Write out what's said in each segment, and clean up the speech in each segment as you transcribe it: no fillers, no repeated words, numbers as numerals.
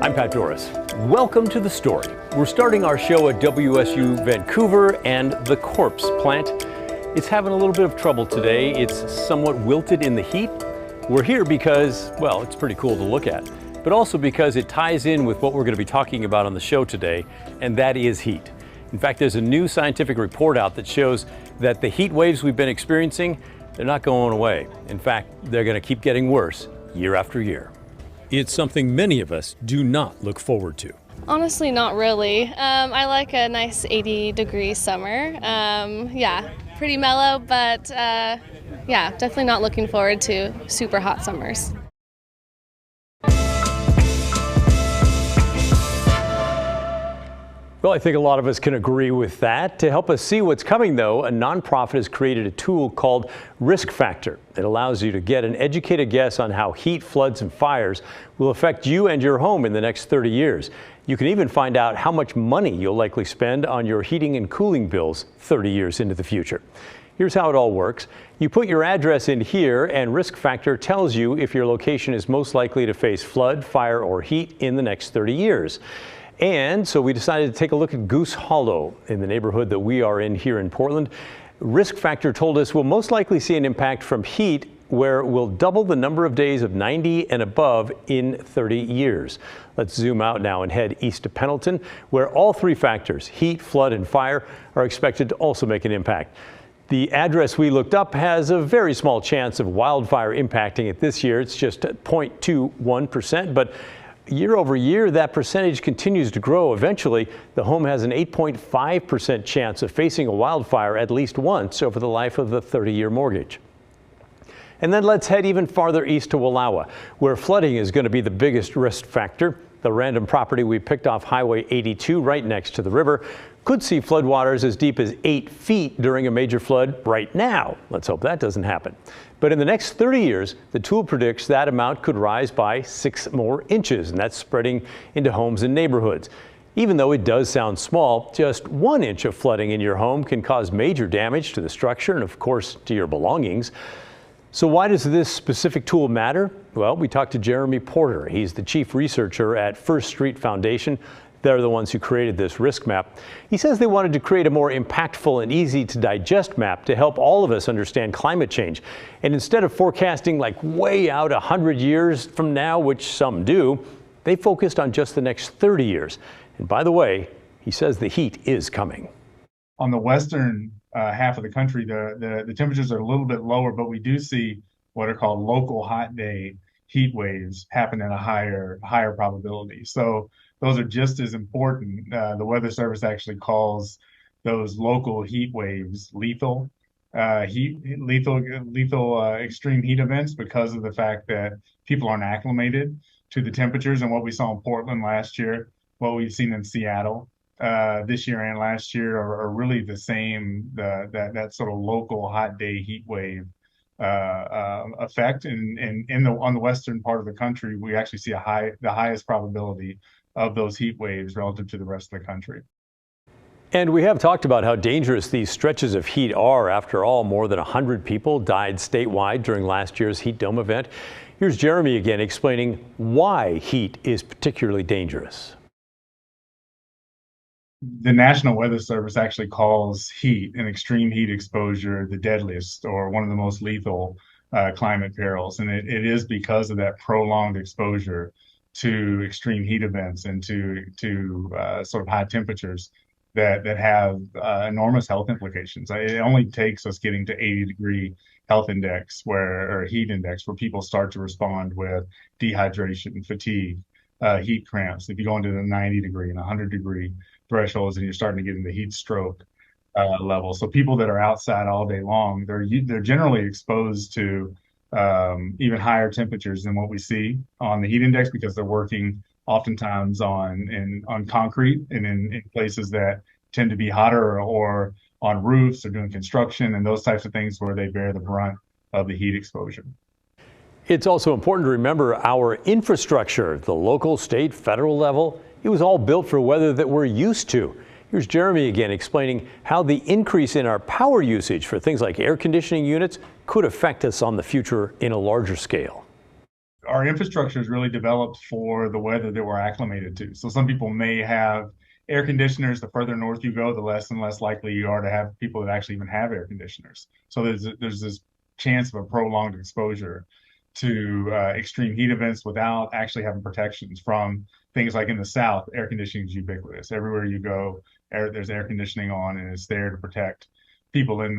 I'm Pat Doris. Welcome to The Story. We're starting our show at WSU Vancouver and the Corpse plant. It's having a little bit of trouble today. It's somewhat wilted in the heat. We're here because, well, it's pretty cool to look at, but also because it ties in with what we're going to be talking about on the show today, and that is heat. In fact, there's a new scientific report out that shows that the heat waves we've been experiencing, they're not going away. In fact, they're going to keep getting worse year after year. It's something many of us do not look forward to. Honestly, not really. I like a nice 80-degree summer. Yeah, pretty mellow, but yeah, definitely not looking forward to super hot summers. Well, I think a lot of us can agree with that. To help us see what's coming, though, a nonprofit has created a tool called Risk Factor. It allows you to get an educated guess on how heat, floods, and fires will affect you and your home in the next 30 years. You can even find out how much money you'll likely spend on your heating and cooling bills 30 years into the future. Here's how it all works. You put your address in here, and Risk Factor tells you if your location is most likely to face flood, fire, or heat in the next 30 years. And so we decided to take a look at Goose Hollow in the neighborhood that we are in here in Portland. Risk Factor told us we'll most likely see an impact from heat where we'll double the number of days of 90 and above in 30 years. Let's zoom out now and head east to Pendleton, where all three factors, heat, flood, and fire, are expected to also make an impact. The address we looked up has a very small chance of wildfire impacting it this year. It's just 0.21%, but year over year, that percentage continues to grow. Eventually, the home has an 8.5% chance of facing a wildfire at least once over the life of the 30-year mortgage. And then let's head even farther east to Wallowa, where flooding is going to be the biggest risk factor. The random property we picked off Highway 82 right next to the river could see floodwaters as deep as 8 feet during a major flood right now. Let's hope that doesn't happen. But in the next 30 years, the tool predicts that amount could rise by 6 more inches, and that's spreading into homes and neighborhoods. Even though it does sound small, just 1 inch of flooding in your home can cause major damage to the structure and, of course, to your belongings. So why does this specific tool matter? Well, we talked to Jeremy Porter. He's the chief researcher at First Street Foundation. They're the ones who created this risk map. He says they wanted to create a more impactful and easy to digest map to help all of us understand climate change. And instead of forecasting like way out 100 years from now, which some do, they focused on just the next 30 years. And by the way, he says the heat is coming. On the western half of the country, the temperatures are a little bit lower, but we do see what are called local hot day heat waves happen at a higher probability. So those are just as important. The Weather Service actually calls those local heat waves lethal extreme heat events because of the fact that people aren't acclimated to the temperatures. And what we saw in Portland last year, what we've seen in Seattle this year and last year are really the same. That sort of local hot day heat wave effect. And on the western part of the country, we actually see the highest probability of those heat waves relative to the rest of the country. And we have talked about how dangerous these stretches of heat are. After all, more than 100 people died statewide during last year's heat dome event. Here's Jeremy again explaining why heat is particularly dangerous. The National Weather Service actually calls heat and extreme heat exposure the deadliest or one of the most lethal climate perils. And it is because of that prolonged exposure to extreme heat events and to sort of high temperatures that have enormous health implications. It only takes us getting to 80-degree health index or heat index where people start to respond with dehydration, fatigue, heat cramps. If you go into the 90-degree and 100-degree thresholds and you're starting to get into heat stroke level. So people that are outside all day long, they're generally exposed to even higher temperatures than what we see on the heat index because they're working oftentimes on concrete and in places that tend to be hotter or on roofs or doing construction and those types of things where they bear the brunt of the heat exposure. It's also important to remember our infrastructure, the local, state, federal level. It was all built for weather that we're used to. Here's Jeremy again explaining how the increase in our power usage for things like air conditioning units could affect us on the future in a larger scale. our infrastructure is really developed for the weather that we're acclimated to. So some people may have air conditioners. The further north you go, the less and less likely you are to have people that actually even have air conditioners. So there's this chance of a prolonged exposure to extreme heat events without actually having protections from things like in the South. Air conditioning is ubiquitous. Everywhere you go, there's air conditioning on, and it's there to protect people in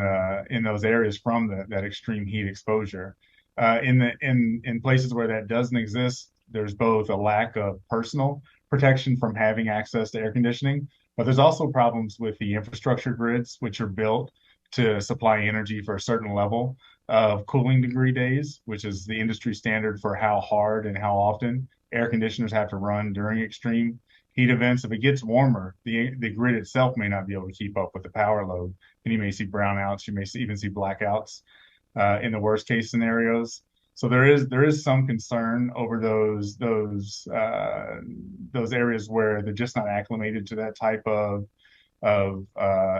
those areas from that extreme heat exposure. In places where that doesn't exist, there's both a lack of personal protection from having access to air conditioning, but there's also problems with the infrastructure grids, which are built to supply energy for a certain level of cooling degree days, which is the industry standard for how hard and how often air conditioners have to run during extreme heat events. If it gets warmer, the grid itself may not be able to keep up with the power load, and you may see brownouts. You may even see blackouts in the worst case scenarios. So there is some concern over those areas where they're just not acclimated to that type of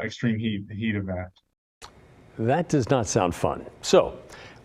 extreme heat event. That does not sound fun. So,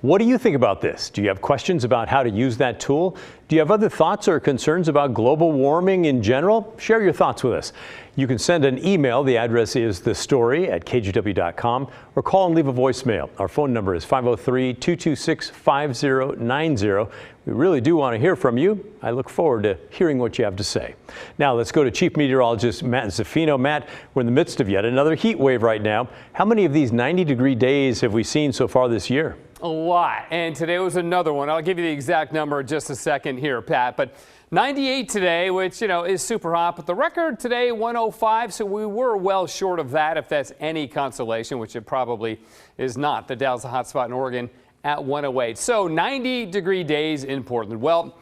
what do you think about this? Do you have questions about how to use that tool? Do you have other thoughts or concerns about global warming in general? Share your thoughts with us. You can send an email. The address is thestory@kgw.com, or call and leave a voicemail. Our phone number is 503-226-5090. We really do want to hear from you. I look forward to hearing what you have to say. Now let's go to Chief Meteorologist Matt Zaffino. Matt, we're in the midst of yet another heat wave right now. How many of these 90-degree days have we seen so far this year? A lot, and today was another one. I'll give you the exact number in just a second here, Pat, but 98 today, which, is super hot, but the record today, 105, so we were well short of that, if that's any consolation, which it probably is not. The Dow's a hot spot in Oregon at 108. So 90-degree days in Portland. Well,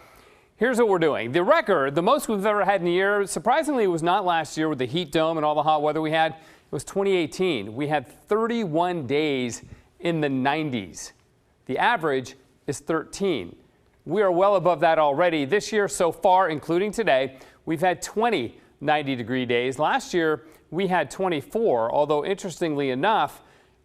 here's what we're doing. The record, the most we've ever had in a year, surprisingly, was not last year with the heat dome and all the hot weather we had. It was 2018. We had 31 days in the 90s. The average is 13. We are well above that already. This year so far, including today, we've had 20 90-degree days. Last year, we had 24, although interestingly enough,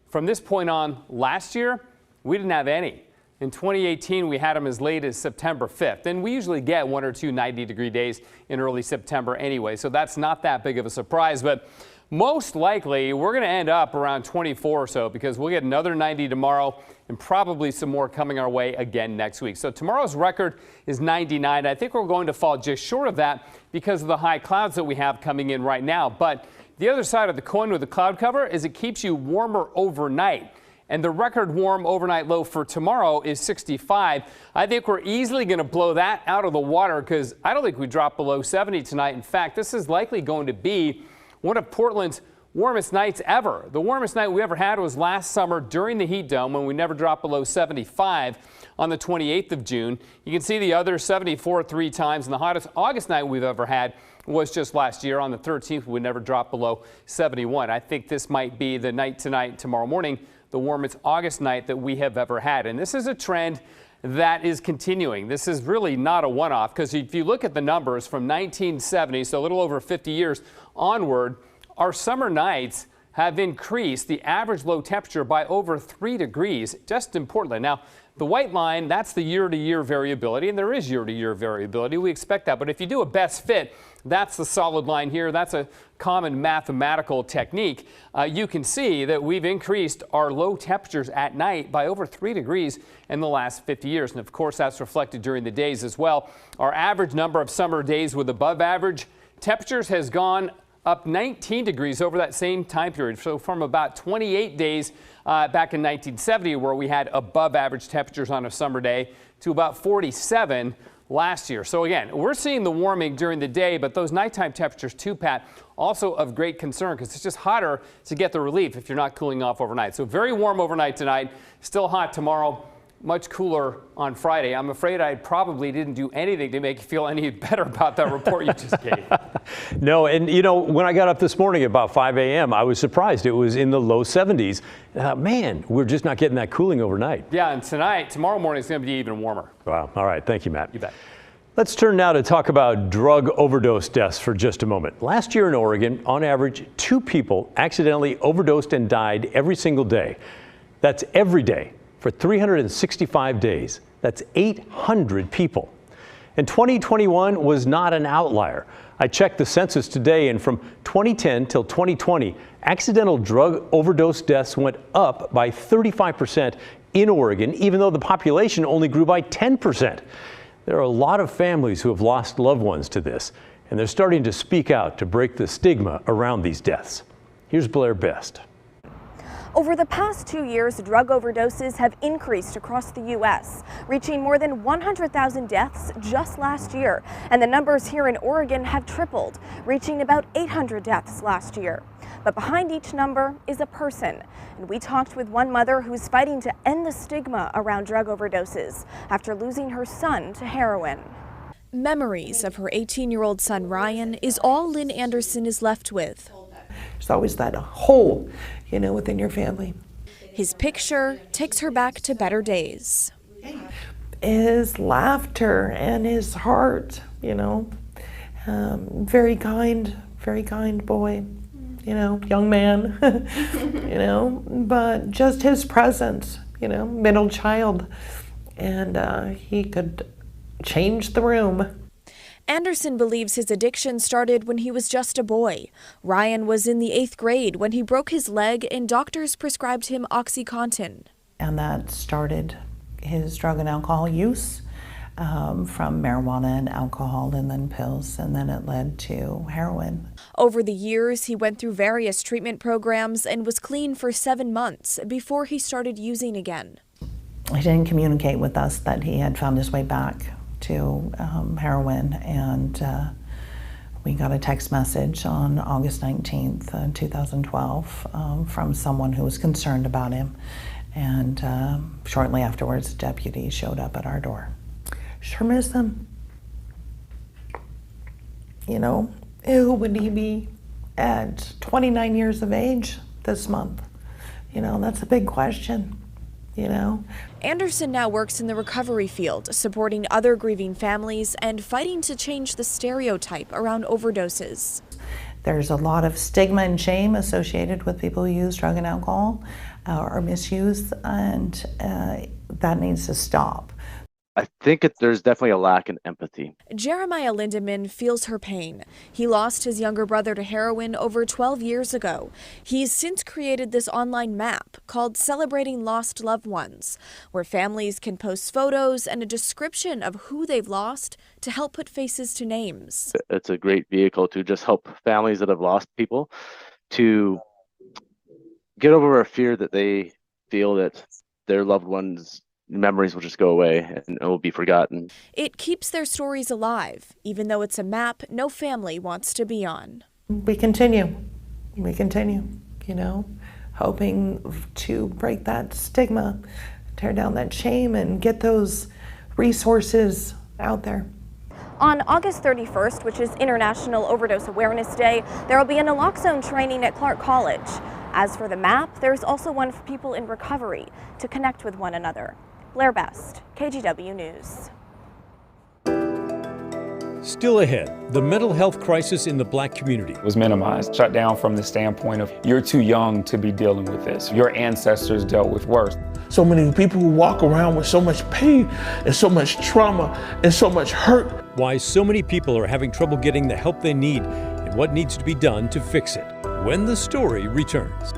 from this point on last year, we didn't have any. In 2018, we had them as late as September 5th, and we usually get 1 or 2 90-degree days in early September anyway, so that's not that big of a surprise. But most likely, we're going to end up around 24 or so, because we'll get another 90 tomorrow and probably some more coming our way again next week. So tomorrow's record is 99. I think we're going to fall just short of that because of the high clouds that we have coming in right now. But the other side of the coin with the cloud cover is it keeps you warmer overnight. And the record warm overnight low for tomorrow is 65. I think we're easily going to blow that out of the water, because I don't think we drop below 70 tonight. In fact, this is likely going to be one of Portland's warmest nights ever. The warmest night we ever had was last summer during the heat dome, when we never dropped below 75 on the 28th of June. You can see the other 74 3 times, and the hottest August night we've ever had was just last year on the 13th. We never dropped below 71. I think this might be the night tonight, tomorrow morning, the warmest August night that we have ever had. And this is a trend that is continuing. This is really not a one-off, because if you look at the numbers from 1970, so a little over 50 years onward, our summer nights have increased the average low temperature by over 3 degrees just in Portland. Now, the white line, that's the year-to-year variability, and there is year-to-year variability. We expect that. But if you do a best fit, that's the solid line here. That's a common mathematical technique. You can see that we've increased our low temperatures at night by over 3 degrees in the last 50 years. And of course, that's reflected during the days as well. Our average number of summer days with above average temperatures has gone up 19 degrees over that same time period. So from about 28 days back in 1970, where we had above average temperatures on a summer day, to about 47 last year. So again, we're seeing the warming during the day, but those nighttime temperatures too, Pat, also of great concern, because it's just hotter to get the relief if you're not cooling off overnight. So very warm overnight tonight, still hot tomorrow. Much cooler on Friday. I'm afraid I probably didn't do anything to make you feel any better about that report you just gave. No, and when I got up this morning at about 5 a.m., I was surprised. It was in the low 70s. Man, we're just not getting that cooling overnight. Yeah, and tomorrow morning is going to be even warmer. Wow. All right. Thank you, Matt. You bet. Let's turn now to talk about drug overdose deaths for just a moment. Last year in Oregon, on average, 2 people accidentally overdosed and died every single day. That's every day for 365 days. That's 800 people. And 2021 was not an outlier. I checked the census today, and from 2010 till 2020, accidental drug overdose deaths went up by 35% in Oregon, even though the population only grew by 10%. There are a lot of families who have lost loved ones to this, and they're starting to speak out to break the stigma around these deaths. Here's Blair Best. Over the past 2 years, drug overdoses have increased across the U.S., reaching more than 100,000 deaths just last year. And the numbers here in Oregon have tripled, reaching about 800 deaths last year. But behind each number is a person. And we talked with one mother who's fighting to end the stigma around drug overdoses after losing her son to heroin. Memories of her 18-year-old son Ryan is all Lynn Anderson is left with. There's always that hole, within your family. His picture takes her back to better days. His laughter and his heart, very kind boy, young man, but just his presence, middle child, and he could change the room. Anderson believes his addiction started when he was just a boy. Ryan was in the 8th grade when he broke his leg and doctors prescribed him OxyContin. And that started his drug and alcohol use, from marijuana and alcohol and then pills, and then it led to heroin. Over the years, he went through various treatment programs and was clean for 7 months before he started using again. He didn't communicate with us that he had found his way back to heroin, and we got a text message on August 19th, 2012 from someone who was concerned about him, and shortly afterwards a deputy showed up at our door. Sure miss him. Who would he be at 29 years of age this month? That's a big question. Anderson now works in the recovery field, supporting other grieving families and fighting to change the stereotype around overdoses. There's a lot of stigma and shame associated with people who use drug and alcohol or misuse, and that needs to stop. I think there's definitely a lack in empathy. Jeremiah Lindemann feels her pain. He lost his younger brother to heroin over 12 years ago. He's since created this online map called Celebrating Lost Loved Ones, where families can post photos and a description of who they've lost to help put faces to names. It's a great vehicle to just help families that have lost people to get over a fear that they feel that their loved ones' memories will just go away and it will be forgotten. It keeps their stories alive, even though it's a map no family wants to be on. We continue, hoping to break that stigma, tear down that shame, and get those resources out there. On August 31st, which is International Overdose Awareness Day, there will be an naloxone training at Clark College. As for the map, there's also one for people in recovery to connect with one another. Blair Best, KGW News. Still ahead, the mental health crisis in the Black community. Was minimized, shut down from the standpoint of you're too young to be dealing with this. Your ancestors dealt with worse. So many people who walk around with so much pain and so much trauma and so much hurt. Why so many people are having trouble getting the help they need and what needs to be done to fix it. When the story returns.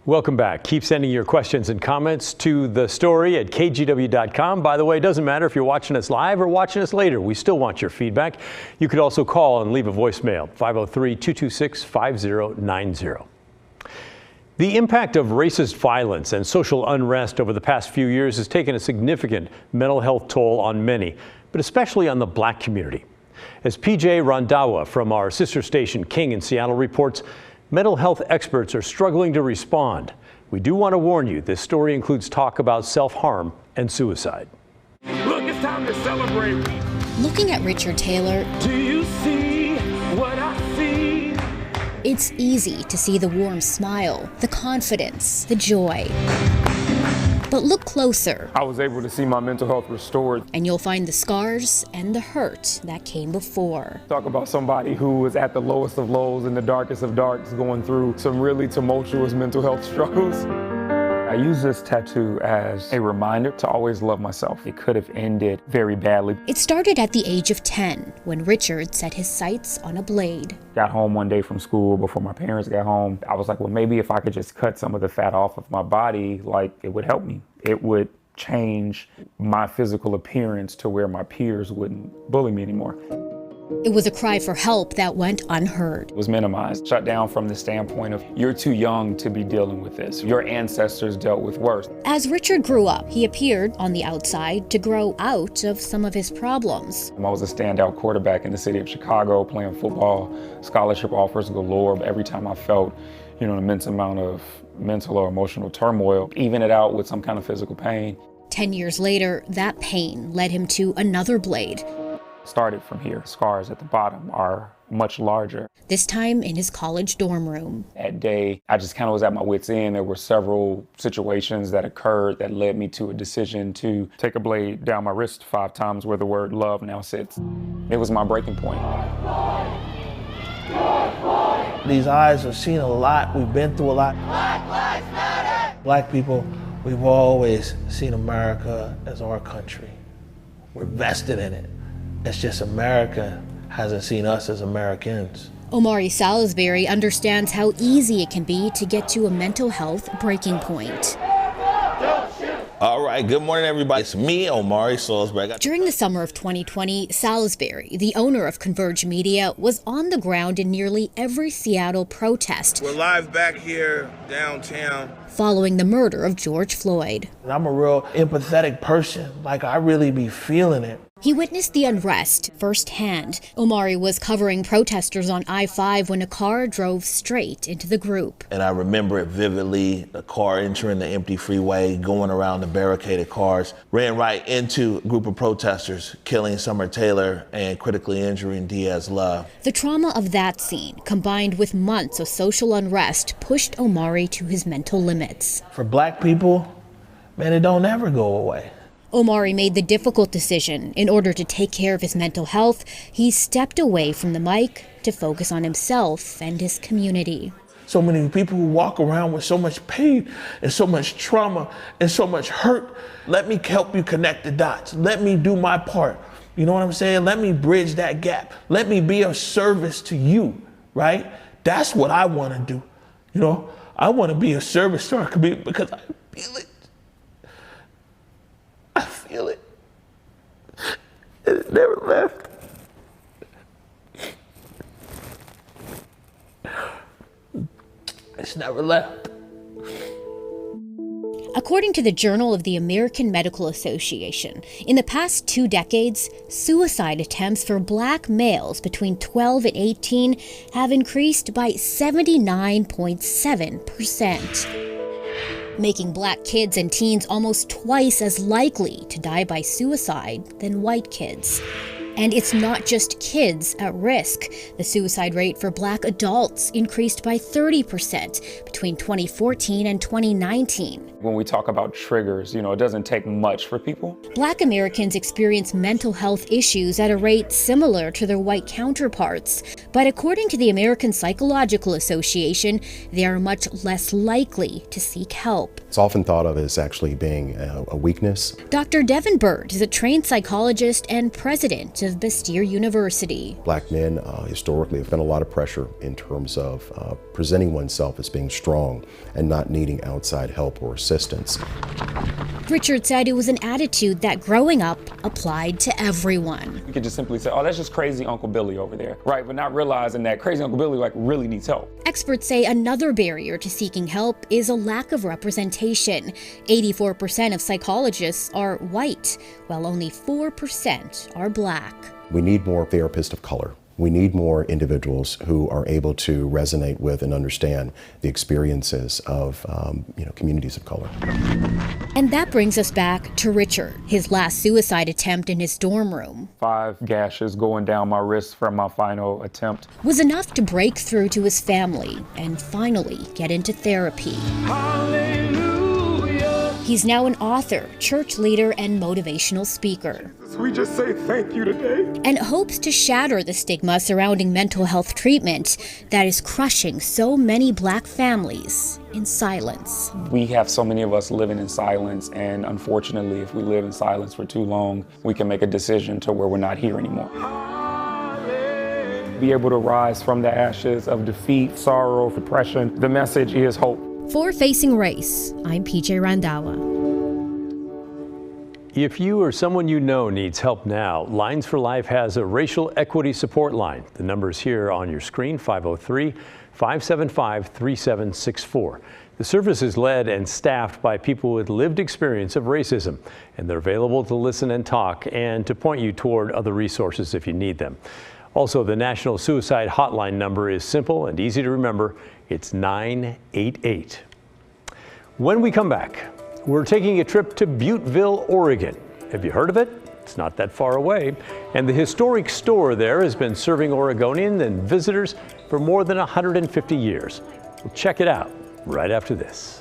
Welcome back. Keep sending your questions and comments to the story at kgw.com. By the way, it doesn't matter if you're watching us live or watching us later. We still want your feedback. You could also call and leave a voicemail, 503-226-5090. The impact of racist violence and social unrest over the past few years has taken a significant mental health toll on many, but especially on the Black community. As PJ Randhawa from our sister station King in Seattle reports, mental health experts are struggling to respond. We do want to warn you, this story includes talk about self-harm and suicide. Look, it's time to celebrate. Looking at Richard Taylor, Do you see what I see? it's easy to see the warm smile, the confidence, the joy. But look closer, I was able to see my mental health restored. and you'll find the scars and the hurt that came before. Talk about somebody who was at the lowest of lows and the darkest of darks, going through some really tumultuous mental health struggles. I use this tattoo as a reminder to always love myself. It could have ended very badly. It started at the age of 10, when Richard set his sights on a blade. Got home one day from school before my parents got home. I was like, well, maybe if I could just cut some of the fat off of my body, like, it would help me. It would change my physical appearance to where my peers wouldn't bully me anymore. It was a cry for help that went unheard. It was minimized, shut down from the standpoint of, you're too young to be dealing with this. Your ancestors dealt with worse. As Richard grew up, he appeared on the outside to grow out of some of his problems. I was a standout quarterback in the city of Chicago, playing football, scholarship offers galore. But every time I felt, an immense amount of mental or emotional turmoil, even it out with some kind of physical pain. 10 years later, that pain led him to another blade. Started from here. Scars at the bottom are much larger. This time in his college dorm room. That day, I just kind of was at my wit's end. There were several situations that occurred that led me to a decision to take a blade down my wrist 5 times where the word love now sits. It was my breaking point. These eyes have seen a lot. We've been through a lot. Black Lives Matter! Black people, we've always seen America as our country. We're vested in it. It's just America hasn't seen us as Americans. Omari Salisbury understands how easy it can be to get to a mental health breaking point. All right, good morning, everybody. It's me, Omari Salisbury. During the summer of 2020, Salisbury, the owner of Converge Media, was on the ground in nearly every Seattle protest. We're live back here downtown. Following the murder of George Floyd. I'm a real empathetic person. Like, I really be feeling it. He witnessed the unrest firsthand. Omari was covering protesters on I-5 when a car drove straight into the group. And I remember it vividly, the car entering the empty freeway, going around the barricaded cars, ran right into a group of protesters, killing Summer Taylor and critically injuring Diaz Love. The trauma of that scene, combined with months of social unrest, pushed Omari to his mental limits. For Black people, man, it don't ever go away. Omari made the difficult decision. In order to take care of his mental health, he stepped away from the mic to focus on himself and his community. So many people who walk around with so much pain and so much trauma and so much hurt. Let me help you connect the dots. Let me do my part. You know what I'm saying? Let me bridge that gap. Let me be of service to you, right? That's what I want to do. I want to be of service to our community because I feel it. I feel it. And it's never left. It's never left. According to the Journal of the American Medical Association, in the past 2 decades, suicide attempts for Black males between 12 and 18 have increased by 79.7%. Making Black kids and teens almost twice as likely to die by suicide than white kids. And it's not just kids at risk. The suicide rate for Black adults increased by 30% between 2014 and 2019. When we talk about triggers, it doesn't take much for people. Black Americans experience mental health issues at a rate similar to their white counterparts. But according to the American Psychological Association, they are much less likely to seek help. It's often thought of as actually being a weakness. Dr. Devin Bird is a trained psychologist and president of of Bastyr University. Black men historically have been a lot of pressure in terms of presenting oneself as being strong and not needing outside help or assistance. Richard said it was an attitude that growing up applied to everyone. You could just simply say, oh, that's just crazy Uncle Billy over there, right? But not realizing that crazy Uncle Billy really needs help. Experts say another barrier to seeking help is a lack of representation. 84% of psychologists are white, while only 4% are Black. We need more therapists of color. We need more individuals who are able to resonate with and understand the experiences of communities of color. And that brings us back to Richard, his last suicide attempt in his dorm room. 5 gashes going down my wrist from my final attempt Was enough to break through to his family and finally get into therapy. Hallelujah. He's now an author, church leader, and motivational speaker. We just say thank you today. And hopes to shatter the stigma surrounding mental health treatment that is crushing so many Black families in silence. We have so many of us living in silence, and unfortunately, if we live in silence for too long, we can make a decision to where we're not here anymore. Be able to rise from the ashes of defeat, sorrow, depression. The message is hope. For Facing Race, I'm PJ Randawa. If you or someone you know needs help now, Lines for Life has a racial equity support line. The number is here on your screen, 503-575-3764. The service is led and staffed by people with lived experience of racism, and they're available to listen and talk and to point you toward other resources if you need them. Also, the National Suicide Hotline number is simple and easy to remember. It's 988. When we come back, we're taking a trip to Butteville, Oregon. Have you heard of it? It's not that far away. And the historic store there has been serving Oregonians and visitors for more than 150 years. We'll check it out right after this.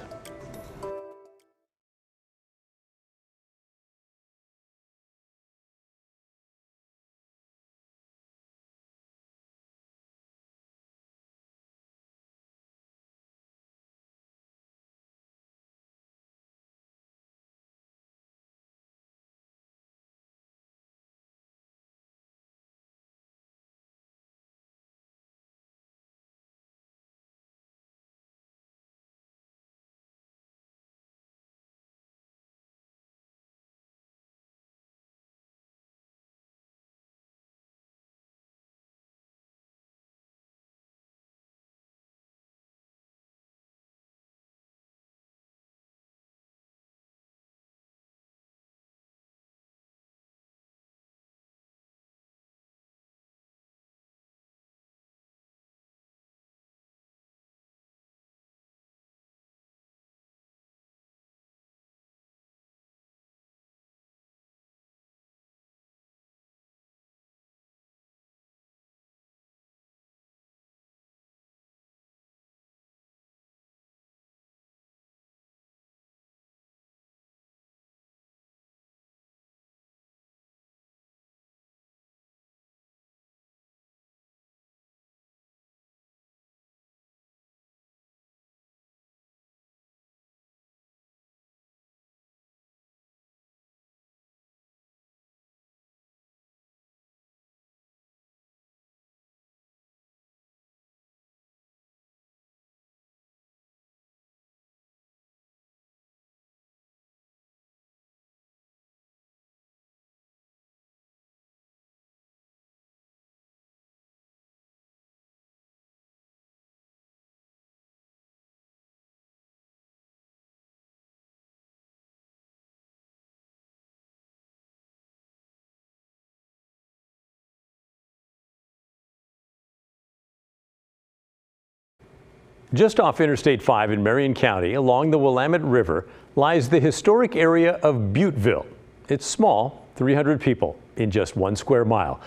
Just off Interstate 5 in Marion County, along the Willamette River, lies the historic area of Butteville. It's small, 300 people in just 1 square mile.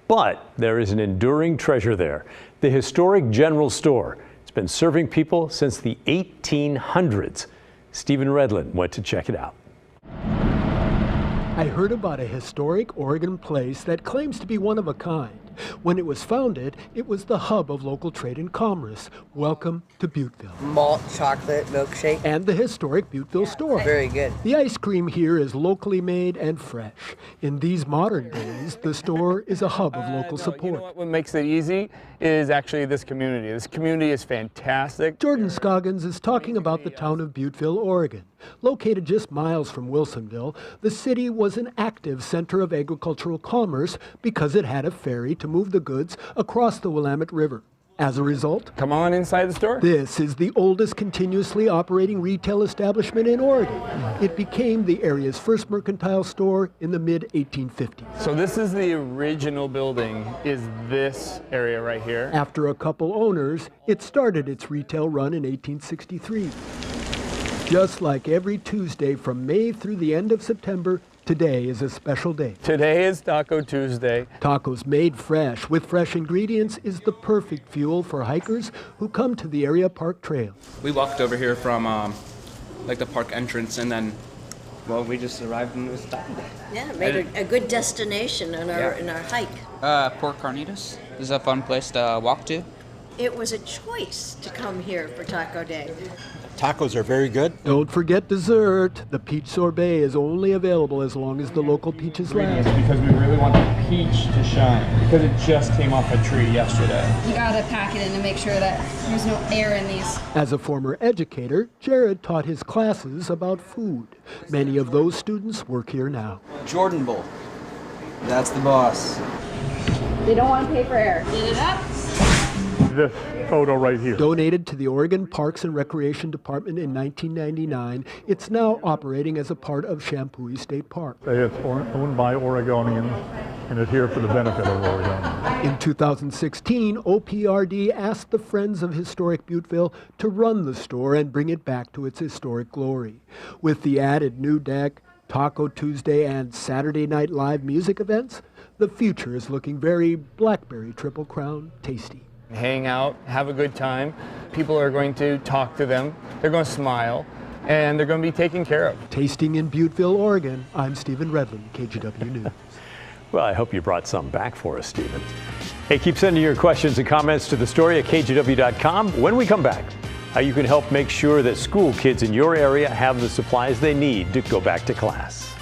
But there is an enduring treasure there, the historic general store. It's been serving people since the 1800s. Stephen Redlin went to check it out. I heard about a historic Oregon place that claims to be one of a kind. When it was founded, it was the hub of local trade and commerce. Welcome to Butteville. Malt chocolate milkshake. And the historic Butteville store. Very good. The ice cream here is locally made and fresh. In these modern days, the store is a hub of local support. You know what makes it easy is actually this community. This community is fantastic. Jordan Scoggins is talking about the town of Butteville, Oregon. Located just miles from Wilsonville, the city was an active center of agricultural commerce because it had a ferry to move the goods across the Willamette River. As a result, come on inside the store. This is the oldest continuously operating retail establishment in Oregon. It became the area's first mercantile store in the mid-1850s. So this is the original building, is this area right here. After a couple owners, it started its retail run in 1863. Just like every Tuesday from May through the end of September, today is a special day. Today is Taco Tuesday. Tacos made fresh with fresh ingredients is the perfect fuel for hikers who come to the area park trail. We walked over here from like the park entrance, and then, well, we just arrived and it was Taco Day. Yeah, it made a good destination in our hike. Port Carnitas is a fun place to walk to. It was a choice to come here for Taco Day. Tacos are very good. Don't forget dessert. The peach sorbet is only available as long as the local peaches last. Because we really want the peach to shine, because it just came off a tree yesterday. You gotta pack it in to make sure that there's no air in these. As a former educator, Jared taught his classes about food. Many of those students work here now. Jordan Bowl. That's the boss. They don't want to pay for air. Get it up. This photo right here. Donated to the Oregon Parks and Recreation Department in 1999, it's now operating as a part of Champouille State Park. It's owned by Oregonians and is here for the benefit of Oregonians. In 2016, OPRD asked the Friends of Historic Butteville to run the store and bring it back to its historic glory. With the added new deck, Taco Tuesday, and Saturday Night Live music events, the future is looking very Blackberry Triple Crown tasty. Hang out, have a good time. People are going to talk to them, they're going to smile, and they're going to be taken care of. Tasting in Butteville, Oregon, I'm Stephen Redland, KGW News. Well, I hope you brought some back for us, Stephen. Hey, keep sending your questions and comments to the story at kgw.com. When we come back, how you can help make sure that school kids in your area have the supplies they need to go back to class.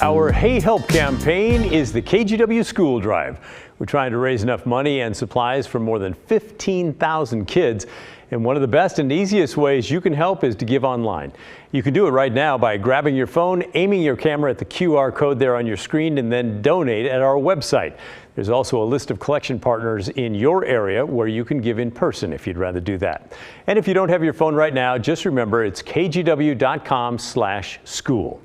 Our Hey Help campaign is the KGW School Drive. We're trying to raise enough money and supplies for more than 15,000 kids. And one of the best and easiest ways you can help is to give online. You can do it right now by grabbing your phone, aiming your camera at the QR code there on your screen, and then donate at our website. There's also a list of collection partners in your area where you can give in person if you'd rather do that. And if you don't have your phone right now, just remember it's kgw.com/school.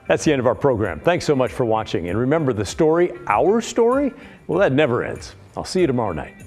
That's the end of our program. Thanks so much for watching. And remember, the story, our story, well, that never ends. I'll see you tomorrow night.